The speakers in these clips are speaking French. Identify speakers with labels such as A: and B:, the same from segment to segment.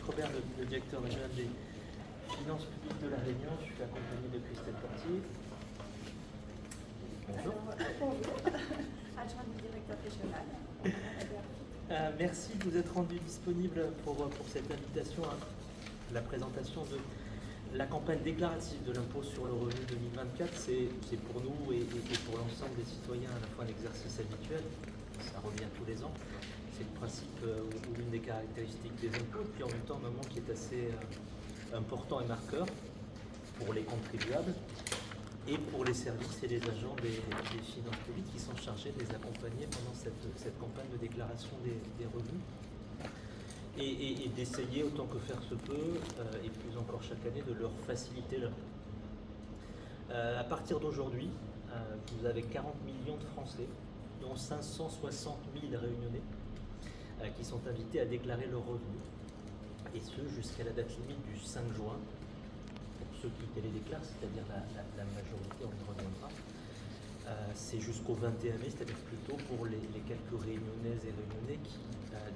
A: Robert, le directeur régional des finances publiques de La Réunion. Je suis accompagné de Christelle Portier. Bonjour.
B: Bonjour, adjointe du directeur régional.
A: Merci de vous être rendu disponible pour cette invitation à la présentation de la campagne déclarative de l'impôt sur le revenu 2024. C'est pour nous et pour l'ensemble des citoyens à la fois un exercice habituel, ça revient tous les ans. C'est le principe ou l'une des caractéristiques des impôts, et puis en même temps un moment qui est assez important et marqueur pour les contribuables et pour les services et les agents des finances publiques qui sont chargés de les accompagner pendant cette campagne de déclaration des revenus et d'essayer autant que faire se peut, et plus encore chaque année, de leur faciliter leur vie. À partir d'aujourd'hui, vous avez 40 millions de Français, dont 560 000 Réunionnais, qui sont invités à déclarer leurs revenus, et ce jusqu'à la date limite du 5 juin, pour ceux qui télédéclarent, c'est-à-dire la majorité, on y reviendra. C'est jusqu'au 21 mai, c'est-à-dire plutôt pour les quelques Réunionnaises et Réunionnais qui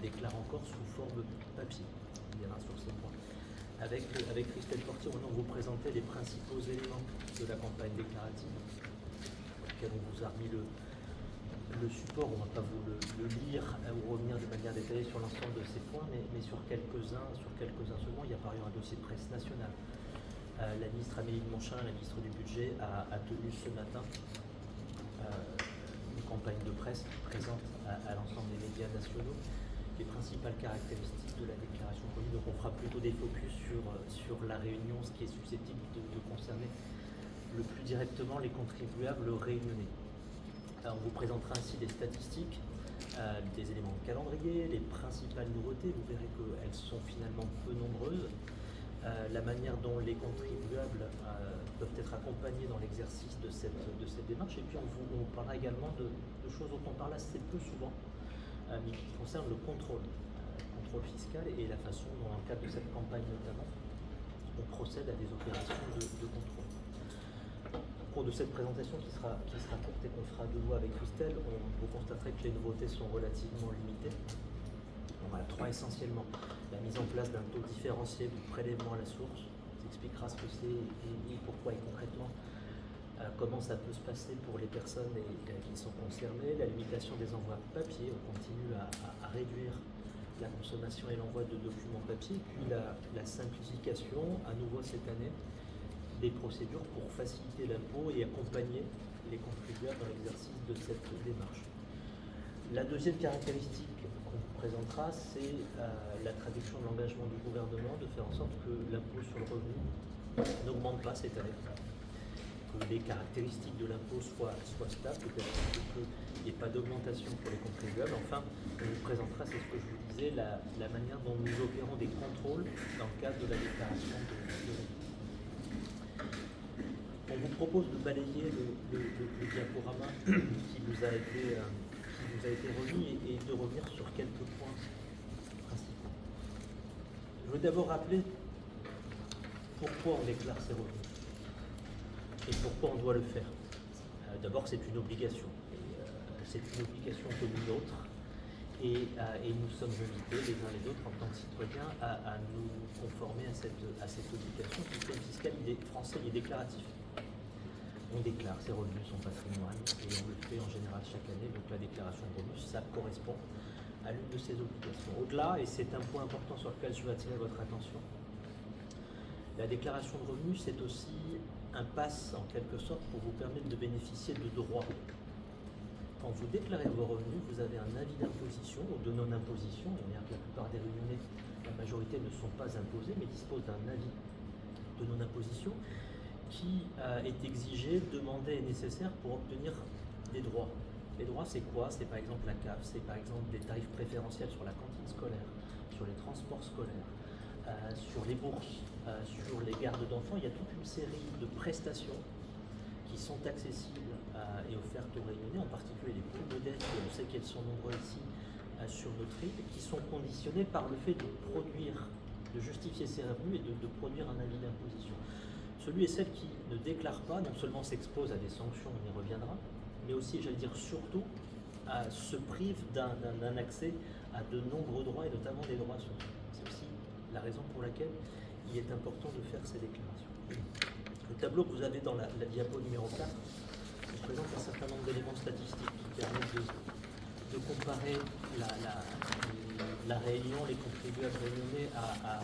A: déclarent encore sous forme papier. Il y en a sur ces points. Avec Christelle Portier, on vous présenter les principaux éléments de la campagne déclarative, auquel on vous a remis le support. On ne va pas vous le lire ou revenir de manière détaillée sur l'ensemble de ces points, mais sur quelques-uns seulement. Il y a par ailleurs un dossier de presse nationale. La ministre Amélie de Montchalin, la ministre du Budget, a tenu ce matin une campagne de presse qui présente à l'ensemble des médias nationaux les principales caractéristiques de la déclaration de revenus. Donc on fera plutôt des focus sur la Réunion, ce qui est susceptible de concerner le plus directement les contribuables réunionnais. On vous présentera ainsi des statistiques, des éléments de calendrier, les principales nouveautés. Vous verrez qu'elles sont finalement peu nombreuses. La manière dont les contribuables peuvent être accompagnés dans l'exercice de cette démarche. Et puis on vous parlera également de choses dont on parle assez peu souvent, mais qui concernent le contrôle fiscal et la façon dont, dans le cadre de cette campagne notamment, on procède à des opérations de contrôle. Au cours de cette présentation qui sera courte et qu'on fera de nouveau avec Christelle, vous constaterez que les nouveautés sont relativement limitées. On a trois essentiellement. La mise en place d'un taux différencié du prélèvement à la source. On expliquera ce que c'est et pourquoi et concrètement comment ça peut se passer pour les personnes qui sont concernées. La limitation des envois papier. On continue à réduire la consommation et l'envoi de documents papier. Puis la simplification, à nouveau cette année, des procédures pour faciliter l'impôt et accompagner les contribuables dans l'exercice de cette démarche. La deuxième caractéristique qu'on vous présentera, c'est la traduction de l'engagement du gouvernement de faire en sorte que l'impôt sur le revenu n'augmente pas cette année, que les caractéristiques de l'impôt soient stables, qu'il n'y ait pas d'augmentation pour les contribuables. Enfin, on vous présentera, c'est ce que je vous disais, la manière dont nous opérons des contrôles dans le cadre de la déclaration de revenus. On vous propose de balayer le diaporama qui nous a été remis et de revenir sur quelques points principaux. Je veux d'abord rappeler pourquoi on déclare ses revenus et pourquoi on doit le faire. D'abord, c'est une obligation. C'est une obligation comme une autre et nous sommes invités les uns les autres en tant que citoyens à nous conformer à cette obligation. Le système fiscal français est déclaratif. On déclare ses revenus, son patrimoine, et on le fait en général chaque année. Donc la déclaration de revenus, ça correspond à l'une de ces obligations. Au-delà, et c'est un point important sur lequel je veux attirer votre attention, la déclaration de revenus, c'est aussi un pass, en quelque sorte, pour vous permettre de bénéficier de droits. Quand vous déclarez vos revenus, vous avez un avis d'imposition ou de non-imposition. Et bien que la plupart des Réunionnais, la majorité ne sont pas imposés, mais disposent d'un avis de non-imposition qui est exigé, demandé et nécessaire pour obtenir des droits. Les droits, c'est quoi? C'est par exemple la CAF, c'est par exemple des tarifs préférentiels sur la cantine scolaire, sur les transports scolaires, sur les bourses, sur les gardes d'enfants. Il y a toute une série de prestations qui sont accessibles et offertes aux Réunionnais, en particulier les plus modestes, et on sait qu'elles sont nombreuses ici sur notre île, qui sont conditionnées par le fait de produire, de justifier ses revenus et de produire un avis d'imposition. Celui et celle qui ne déclare pas, non seulement s'expose à des sanctions, on y reviendra, mais aussi, j'allais dire surtout, se prive d'un accès à de nombreux droits et notamment des droits sociaux. C'est aussi la raison pour laquelle il est important de faire ces déclarations. Le tableau que vous avez dans la diapo numéro 4 vous présente un certain nombre d'éléments statistiques qui permettent de comparer la Réunion, les contribuables réunionnais à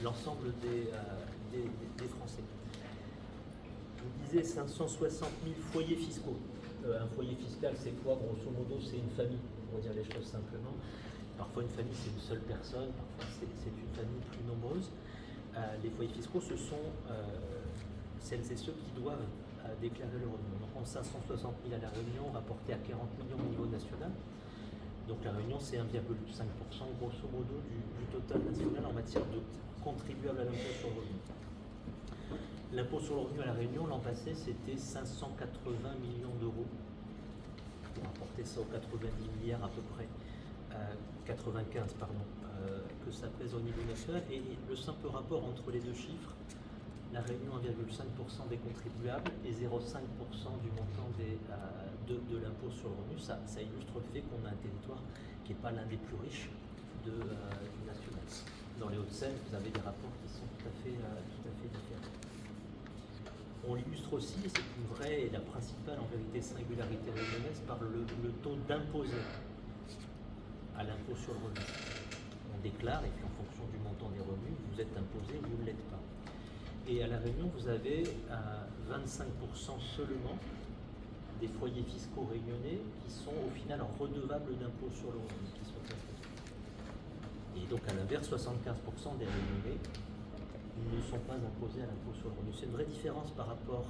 A: l'ensemble des Français. Je vous disais 560 000 foyers fiscaux. Un foyer fiscal, c'est quoi? Grosso modo, c'est une famille, pour dire les choses simplement. Parfois, une famille, c'est une seule personne, parfois, c'est une famille plus nombreuse. Les foyers fiscaux, ce sont celles et ceux qui doivent déclarer le revenu. Donc, on 560 000 à La Réunion, rapporté à 40 millions au niveau national. Donc, La Réunion, c'est 1,5% grosso modo du total national en matière de contribuables à l'impôt sur le revenu. L'impôt sur le revenu à La Réunion, l'an passé, c'était 580 millions d'euros. On va rapporter ça aux 90 milliards à peu près, 95 pardon, que ça pèse au niveau national. Et le simple rapport entre les deux chiffres, La Réunion 1,5% des contribuables et 0,5% du montant de l'impôt sur le revenu, ça illustre le fait qu'on a un territoire qui n'est pas l'un des plus riches du national. Dans les Hauts-de-Seine, vous avez des rapports qui sont tout à fait différents. On l'illustre aussi, et c'est une vraie et la principale en vérité singularité réunionnaise, par le taux d'imposé à l'impôt sur le revenu. On déclare et puis en fonction du montant des revenus, vous êtes imposé ou vous ne l'êtes pas. Et à La Réunion, vous avez 25% seulement des foyers fiscaux réunionnais qui sont au final redevables d'impôt sur le revenu, qui sont imposés. Et donc à l'inverse, 75% des réunionnais ne sont pas imposés à l'impôt sur le revenu. C'est une vraie différence par rapport